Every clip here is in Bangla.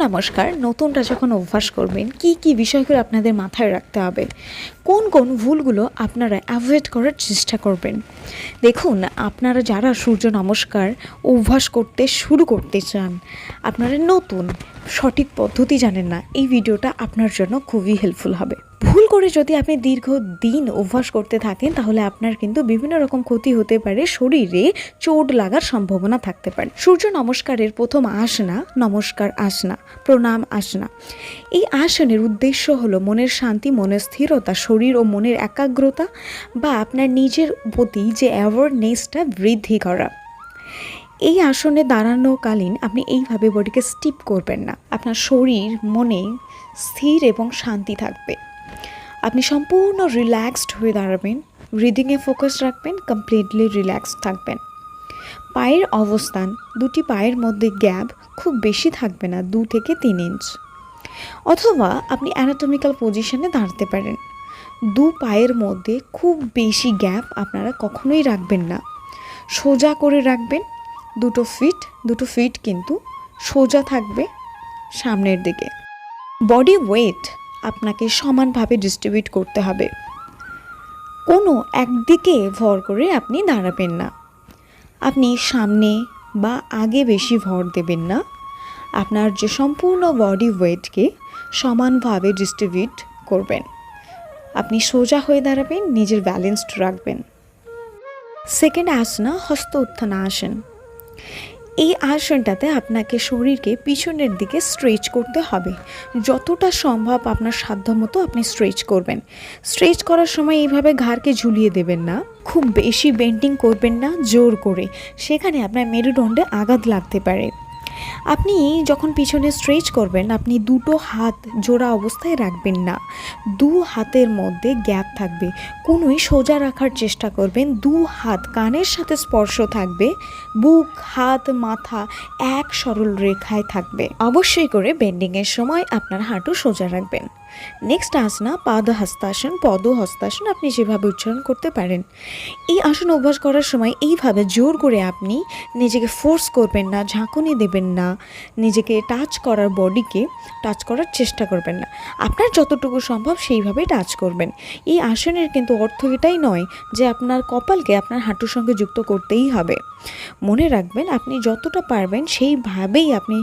নমস্কার। নতুনরা যখন অভ্যাস করবেন কি বিষয়গুলো আপনাদের মাথায় রাখতে হবে, কোন ভুলগুলো আপনারা অ্যাভয়েড করার চেষ্টা করবেন। দেখুন, আপনারা যারা সূর্য নমস্কার অভ্যাস করতে শুরু করতে চান, আপনারা নতুন সঠিক পদ্ধতি জানেন না, এই ভিডিওটা আপনার জন্য খুবই হেল্পফুল হবে। ভুল করে যদি আপনি দীর্ঘদিন অভ্যাস করতে থাকেন তাহলে আপনার কিন্তু বিভিন্ন রকম ক্ষতি হতে পারে, শরীরে চোট লাগার সম্ভাবনা থাকতে পারে। সূর্য নমস্কারের প্রথম আসনা নমস্কার আসনা, প্রণাম আসনা। এই আসনের উদ্দেশ্য হলো মনের শান্তি, মনের স্থিরতা, শরীর ও মনের একাগ্রতা বা আপনার নিজের প্রতি যে অ্যাওয়ারনেসটা বৃদ্ধি করা। এই আসনে দাঁড়ানোকালীন আপনি এইভাবে বডিকে স্টিপ করবেন না, আপনার শরীর মনে স্থির এবং শান্তি থাকবে। আপনি সম্পূর্ণ রিল্যাক্সড হয়ে দাঁড়াবেন, ব্রিদিংয়ে ফোকাস রাখবেন, কমপ্লিটলি রিল্যাক্সড থাকবেন। পায়ের অবস্থান, দুটি পায়ের মধ্যে গ্যাপ খুব বেশি থাকবে না, 2 থেকে 3 ইঞ্চ। অথবা আপনি অ্যানাটমিক্যাল পজিশনে দাঁড়াতে পারেন। 2 পায়ের মধ্যে খুব বেশি গ্যাপ আপনারা কখনোই রাখবেন না, সোজা করে রাখবেন। দুটো ফিট কিন্তু সোজা থাকবে সামনের দিকে। বডি ওয়েট আপনাকে সমানভাবে ডিস্ট্রিবিউট করতে হবে, কোনো একদিকে ভর করে আপনি দাঁড়াবেন না। আপনি সামনে বা আগে বেশি ভর দেবেন না, আপনার যে সম্পূর্ণ বডি ওয়েটকে সমানভাবে ডিস্ট্রিবিউট করবেন। আপনি সোজা হয়ে দাঁড়াবেন, নিজের ব্যালেন্সড রাখবেন। সেকেন্ড আসনা হস্ত উত্থান আসন। এই আসনটাতে আপনাকে শরীরকে পিছনের দিকে স্ট্রেচ করতে হবে, যতটা সম্ভব আপনার সাধ্যমতো আপনি স্ট্রেচ করবেন। স্ট্রেচ করার সময় এইভাবে ঘাড়কে ঝুলিয়ে দেবেন না, খুব বেশি বেন্ডিং করবেন না জোর করে, সেখানে আপনার মেরুদণ্ডে আঘাত লাগতে পারে। আপনি যখন পিছনে স্ট্রেচ করবেন, আপনি দুটো হাত জোড়া অবস্থায় রাখবেন না, 2 হাতের মধ্যে গ্যাপ থাকবে। কোনোই সোজা রাখার চেষ্টা করবেন, 2 হাত কানের সাথে স্পর্শ থাকবে, বুক, হাত, মাথা এক সরল রেখায় থাকবে। অবশ্যই করে বেন্ডিংয়ের সময় আপনার হাঁটু সোজা রাখবেন। নেক্সট আসনা পদহস্তাসন। আপনি যেভাবে উচ্চারণ করতে পারেন। এই আসন অভ্যাস করার সময় এইভাবে জোর করে আপনি নিজেকে ফোর্স করবেন না, ঝাঁকুনি দেবেন না, নিজেকে টাচ করার, বডিকে টাচ করার চেষ্টা করবেন না। আপনার যতটুকু সম্ভব সেইভাবে টাচ করবেন। এই আসনের কিন্তু অর্থ এটাই নয় যে আপনার কপালকে আপনার হাঁটুর সঙ্গে যুক্ত করতেই হবে। মনে রাখবেন, আপনি যতটা পারবেন সেইভাবেই আপনি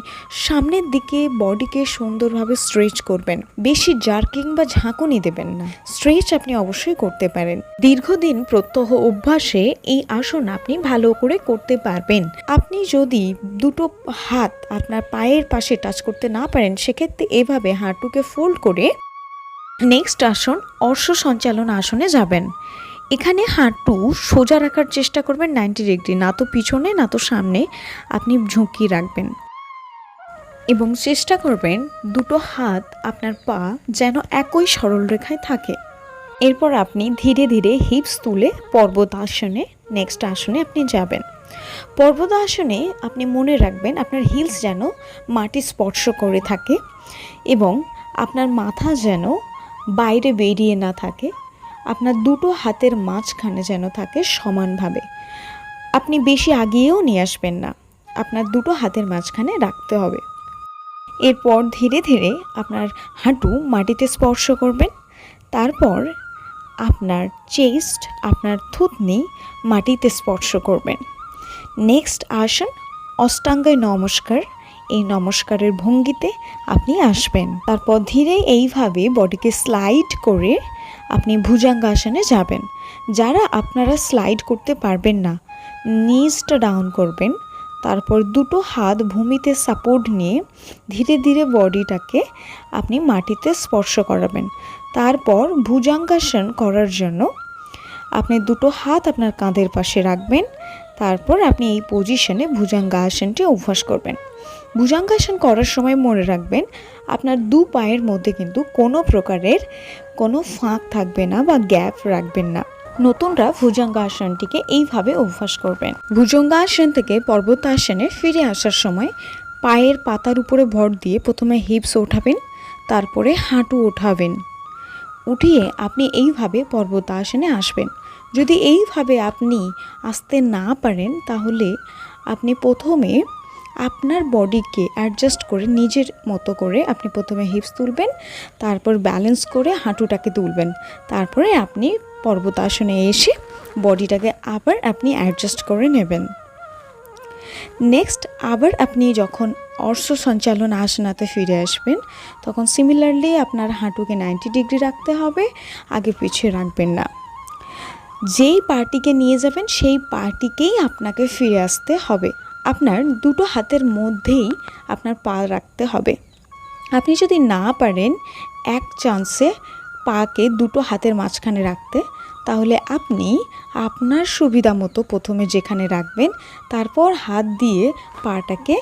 সামনের দিকে বডিকে সুন্দরভাবে স্ট্রেচ করবেন। বেশি জার্কিং বা ঝাঁকুনি দেবেন না। স্ট্রেচ আপনি অবশ্যই করতে পারেন। দীর্ঘদিন প্রত্যহ অভ্যাসে এই আসন আপনি ভালো করে করতে পারবেন। আপনি যদি দুটো হাত আপনার পায়ের পাশে টাচ করতে না পারেন, সেক্ষেত্রে এভাবে হাঁটুকে ফোল্ড করে নেক্সট আসন অর্শ সঞ্চালন আসনে যাবেন। এখানে হাঁটু সোজা রাখার চেষ্টা করবেন 90 ডিগ্রি, না তো পিছনে না তো সামনে আপনি ঝুঁকি রাখবেন এবং চেষ্টা করবেন দুটো হাত আপনার পা যেন একই সরল রেখায় থাকে। এরপর আপনি ধীরে ধীরে হিপস তুলে পর্বতাসনে, নেক্সট আসনে আপনি যাবেন। পর্বতাসনে আপনি মনে রাখবেন আপনার হিলস যেন মাটি স্পর্শ করে থাকে এবং আপনার মাথা যেন বাইরে বেরিয়ে না থাকে, আপনার দুটো হাতের মাঝখানে যেন থাকে সমানভাবে। আপনি বেশি আগিয়েও নিয়ে আসবেন না, আপনার দুটো হাতের মাঝখানে রাখতে হবে। এরপর ধীরে ধীরে আপনার হাঁটু মাটিতে স্পর্শ করবেন। তারপর আপনার চেস্ট, আপনার থুতনি মাটিতে স্পর্শ করবেন। নেক্সট আসন অষ্টাঙ্গায় নমস্কার। এই নমস্কারের ভঙ্গিতে আপনি আসবেন। তারপর ধীরে এইভাবে বডিকে স্লাইড করে আপনি ভুজঙ্গাসনে যাবেন। যারা আপনারা স্লাইড করতে পারবেন না, নিচটা ডাউন করবেন। তারপর দুটো হাত ভূমিতে সাপোর্ট নিয়ে ধীরে ধীরে বডিটাকে আপনি মাটিতে স্পর্শ করাবেন। তারপর ভুজঙ্গাসন করার জন্য আপনি দুটো হাত আপনার কাঁধের পাশে রাখবেন। তারপর আপনি এই পজিশনে ভুজঙ্গাসনটি অভ্যাস করবেন। ভুজঙ্গাসন করার সময় মনে রাখবেন আপনার 2 পায়ের মধ্যে কিন্তু কোনো প্রকারের কোনো ফাঁক থাকবে না বা গ্যাপ রাখবেন না। নতুনরা ভুজঙ্গাসনটিকে এইভাবে অভ্যাস করবেন। ভুজঙ্গাসন থেকে পর্বতাসনে ফিরে আসার সময় পায়ের পাতার উপরে ভর দিয়ে প্রথমে হিপস ওঠাবেন, তারপরে হাঁটু ওঠাবেন। উঠিয়ে আপনি এইভাবে পর্বতাসনে আসবেন। যদি এইভাবে আপনি আসতে না পারেন তাহলে আপনি প্রথমে আপনার বডিকে অ্যাডজাস্ট করে নিজের মতো করে আপনি প্রথমে হিপস তুলবেন, তারপর ব্যালেন্স করে হাঁটুটাকে তুলবেন, তারপরে আপনি পর্বতাসনে এসে বডিটাকে আবার আপনি অ্যাডজাস্ট করে নেবেন। নেক্সট আবার আপনি যখন অর্শ সঞ্চালন আসনাতে ফিরে আসবেন তখন সিমিলারলি আপনার হাঁটুকে 90 ডিগ্রি রাখতে হবে, আগে পিছিয়ে রাখবেন না। যেই পার্টিকে নিয়ে যাবেন সেই পার্টিকেই আপনাকে ফিরে আসতে হবে। আপনার দুটো হাতের মধ্যেই আপনার পা রাখতে হবে। আপনি যদি না পারেন এক চান্সে পাকে দুটো হাতের মাঝখানে রাখতে, তাহলে আপনি আপনার সুবিধা মতো প্রথমে যেখানে রাখবেন তারপর হাত দিয়ে পাটাকে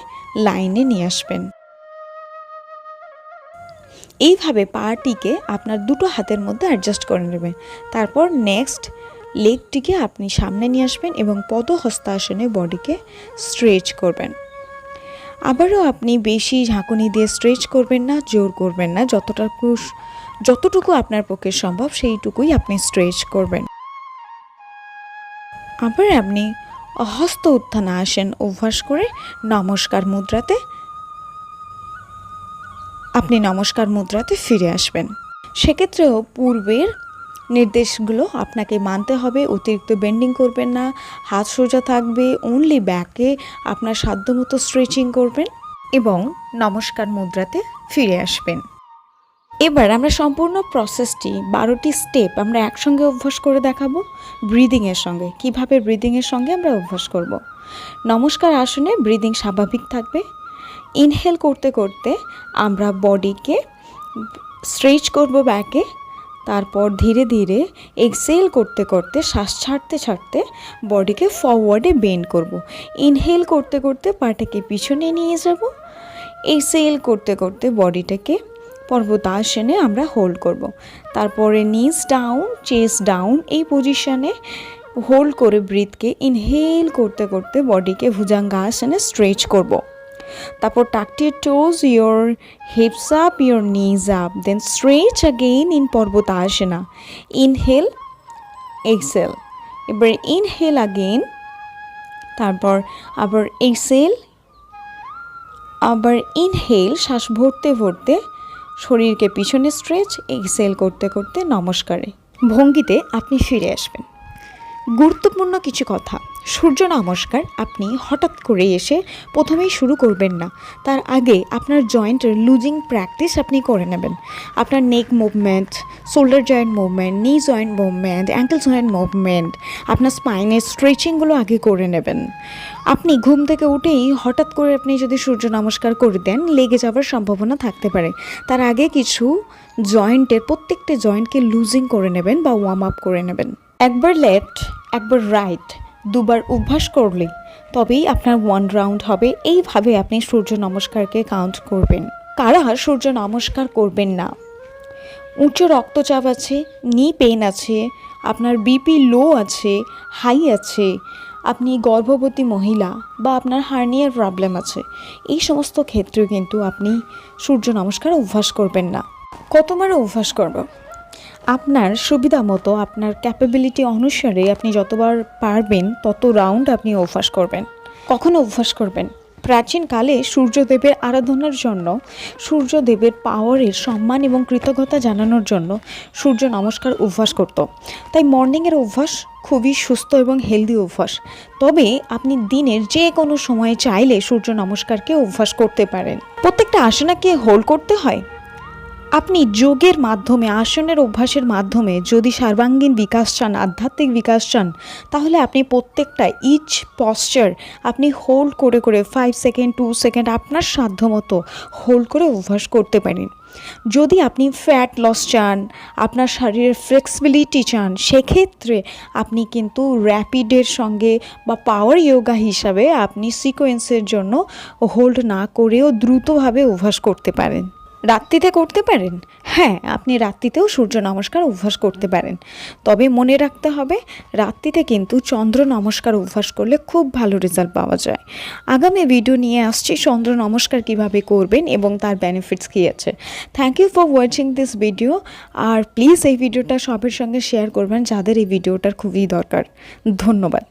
লাইনে নিয়ে আসবেন। এইভাবে পাটিকে আপনার দুটো হাতের মধ্যে অ্যাডজাস্ট করে নেবেন। তারপর নেক্সট লেগটিকে আপনি সামনে নিয়ে আসবেন এবং পদহস্তাসনে বডিকে স্ট্রেচ করবেন। আবারও আপনি বেশি ঝাঁকুনি দিয়ে স্ট্রেচ করবেন না, জোর করবেন না, যতটুকু আপনার পক্ষে সম্ভব সেইটুকুই আপনি স্ট্রেচ করবেন। আবার আপনি হস্ত উত্থানাসন অভ্যাস করে নমস্কার মুদ্রাতে ফিরে আসবেন। সেক্ষেত্রেও পূর্বের নির্দেশগুলো আপনাকে মানতে হবে। অতিরিক্ত বেন্ডিং করবেন না, হাত সোজা থাকবে, অনলি ব্যাকে আপনার সাধ্যমতো স্ট্রেচিং করবেন এবং নমস্কার মুদ্রাতে ফিরে আসবেন। এবার আমরা সম্পূর্ণ প্রসেসটি 12টি স্টেপ আমরা একসঙ্গে অভ্যাস করে দেখাবো ব্রিদিংয়ের সঙ্গে। কিভাবে ব্রিদিংয়ের সঙ্গে আমরা অভ্যাস করব। নমস্কার আসনে ব্রিদিং স্বাভাবিক থাকবে। ইনহেল করতে করতে আমরা বডিকে স্ট্রেচ করব ব্যাকে, তারপর ধীরে ধীরে এক্সহেল করতে করতে শ্বাস ছাড়তে ছাড়তে বডিকে ফরওয়ার্ডে বেন্ড করব। ইনহেল করতে করতে পাটাকে পিছনে নিয়ে যাব, এক্সহেল করতে করতে বডিটাকে পর্বতাসনে আমরা হোল্ড করব। তারপরে নিজ ডাউন, চেস্ট ডাউন, এই পজিশনে হোল্ড করে ব্রিথকে ইনহেল করতে করতে বডিকে ভুজঙ্গাসনে স্ট্রেচ করব। তারপর টাক your toes, your hips up, your knees up, then stretch again in parvatasana. Inhale, exhale, এবার ইনহেল again, তারপর আবার এক্সহেল, আবার ইনহেল, শ্বাস ভরতে ভরতে শরীরকে পিছনে স্ট্রেচ, এক্সহেল করতে করতে নমস্কারে ভঙ্গিতে আপনি ফিরে আসবেন। গুরুত্বপূর্ণ কিছু কথা। সূর্য নমস্কার আপনি হঠাৎ করে এসে প্রথমেই শুরু করবেন না, তার আগে আপনার জয়েন্টের লুজিং প্র্যাকটিস আপনি করে নেবেন। আপনার neck movement, shoulder joint movement, knee joint movement, ankle joint movement, আপনার স্পাইনের স্ট্রেচিংগুলো আগে করে নেবেন। আপনি ঘুম থেকে উঠেই হঠাৎ করে আপনি যদি সূর্য নমস্কার করে দেন লেগে যাওয়ার সম্ভাবনা থাকতে পারে। তার আগে কিছু জয়েন্টের প্রত্যেকটা জয়েন্টকে লুজিং করে নেবেন বা ওয়ার্ম আপ করে নেবেন। একবার লেফট, একবার রাইট, দুবার অভ্যাস করলে তবেই আপনার 1 রাউন্ড হবে। এইভাবে আপনি সূর্য নমস্কারকে কাউন্ট করবেন। কারা সূর্য নমস্কার করবেন না? উচ্চ রক্তচাপ আছে, নি পেন আছে, আপনার বিপি লো আছে, হাই আছে, আপনি গর্ভবতী মহিলা বা আপনার হার্নিয়ার প্রবলেম আছে, এই সমস্ত ক্ষেত্রেও কিন্তু আপনি সূর্য নমস্কার অভ্যাস করবেন না। কতবার অভ্যাস করব? আপনার সুবিধা মতো, আপনার ক্যাপাবিলিটি অনুসারে আপনি যতবার পারবেন তত রাউন্ড আপনি অভ্যাস করবেন। কখন অভ্যাস করবেন? প্রাচীনকালে সূর্যদেবের আরাধনার জন্য, সূর্যদেবের পাওয়ারের সম্মান এবং কৃতজ্ঞতা জানানোর জন্য সূর্য নমস্কার অভ্যাস করত। তাই মর্নিংয়ের অভ্যাস খুবই সুস্থ এবং হেলদি অভ্যাস। তবে আপনি দিনের যে কোনো সময়ে চাইলে সূর্য নমস্কারকে অভ্যাস করতে পারেন। প্রত্যেকটা আসনাকে হোল্ড করতে হয়। আপনি যোগের মাধ্যমে, আসনের অভ্যাসের মাধ্যমে যদি সর্বাঙ্গীন বিকাশ চান, আধ্যাত্মিক বিকাশ চান, তাহলে আপনি প্রত্যেকটা ইচ পশ্চার আপনি হোল্ড করে করে 5 সেকেন্ড, 2 সেকেন্ড আপনার সাধ্যমতো হোল্ড করে অভ্যাস করতে পারেন। যদি আপনি ফ্যাট লস চান, আপনার শরীরের ফ্লেক্সিবিলিটি চান, সেক্ষেত্রে আপনি কিন্তু র্যাপিডের সঙ্গে বা পাওয়ার যোগা হিসাবে আপনি সিকোয়েন্সের জন্য হোল্ড না করেও দ্রুতভাবে অভ্যাস করতে পারেন। রাত্রিতে করতে পারেন? হ্যাঁ, আপনি রাত্রিতেও সূর্য নমস্কার অভ্যাস করতে পারেন। তবে মনে রাখতে হবে রাত্রিতে কিন্তু চন্দ্র নমস্কার অভ্যাস করলে খুব ভালো রেজাল্ট পাওয়া যায়। আগামী ভিডিও নিয়ে আসছি চন্দ্র নমস্কার কিভাবে করবেন এবং তার বেনিফিটস কী আছে। Thank you for watching this video. আর প্লিজ এই ভিডিওটা সবার সঙ্গে শেয়ার করবেন যাদের এই ভিডিওটার খুবই দরকার। ধন্যবাদ।